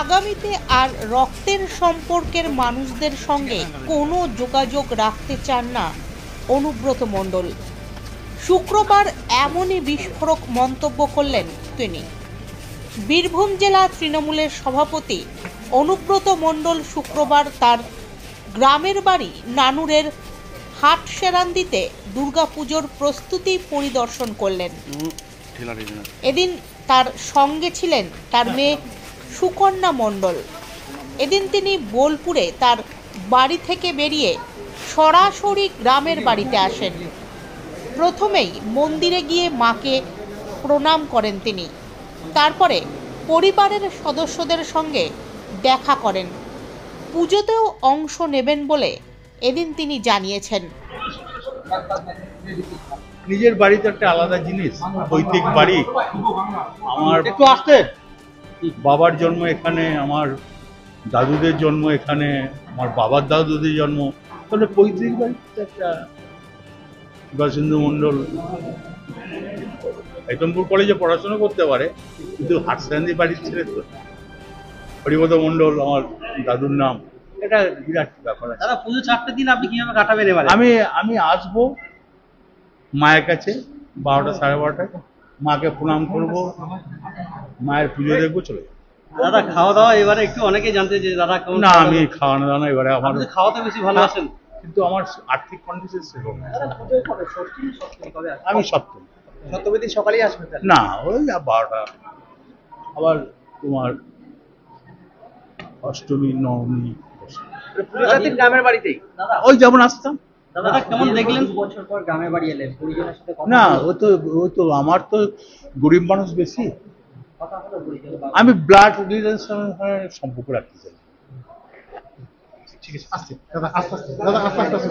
আগামীতে আর রক্তের সম্পর্কের মানুষদের সঙ্গে কোনো যোগাযোগ রাখতে চান না অনুব্রত মণ্ডল। শুক্রবার এমনই বিস্ফোরক মন্তব্য করলেন তিনি। বীরভূম জেলা তৃণমূলের সভাপতি অনুব্রত মণ্ডল শুক্রবার তার গ্রামের বাড়ি নানুরের হাটসেরান্দিতে দুর্গাপুজোর প্রস্তুতি পরিদর্শন করলেন। এদিন তার সঙ্গে ছিলেন তার মেয়ে সুকন্যা মণ্ডল। এদিন তিনি বোলপুরে তার বাড়ি থেকে বেরিয়ে সরাসরি গ্রামের বাড়িতে আসেন। প্রথমেই মন্দিরে গিয়ে মাকে প্রণাম করেন তিনি। তারপরে পরিবারের সদস্যদের সঙ্গে দেখা করেন। পুজোতেও অংশ নেবেন বলে এদিন তিনি জানিয়েছেন। নিজের বাড়ি তো একটা আলাদা জিনিস, পৈতৃক বাড়ি। আমার একটু আসতে বাবার জন্ম এখানে, আমার দাদুদের জন্ম এখানে, আমার বাবার দাদুদের জন্ম, তাহলে পৈতৃক বাড়িতে একটা সুভাষচন্দ্র মণ্ডল আইতমপুর কলেজে পড়াশোনা করতে পারে, কিন্তু হাটসেরান্দি বাড়ির ছেলে তো। হরিপদ মণ্ডল আমার দাদুর নাম, এটা বিরাট ব্যাপার আছে। দাদা, পুজো 4টে দিন আপনি কিভাবে কাটাবেন এবারে? আমি আসবো মায়ের কাছে 12টা সাড়ে 12টায়, মাকে প্রণাম করবো, মায়ের পুজো দেখবো, চলে যাবো। দাদা, খাওয়া দাওয়া এবারে একটু অনেকে জানতে যে দাদা কেমন? না, আমি খাওয়ানো দাওয়ানো এবারে আমার খাওয়াতে বেশি ভালোবাসেন, কিন্তু আমার আর্থিক কন্ডিশন সেরকম না। আমি সপ্তমী সকালেই আসবেন না, ওই 12টা, আবার তোমার অষ্টমী নবমী গ্রামের বাড়িতেই ওই যেমন আসতাম। দাদা, কেমন দেখলেন বছর পর গ্রামের বাড়ি এলেন, পরিজনের সাথে না, ওই তো আমার তো গরিব মানুষ বেশি, আমি ব্লাড রিলেশনের সম্পর্ক রাখতে চাই। ঠিক আছে, আস্তে দাদা, আস্তে আস্তে দাদা, আস্তে আস্তে।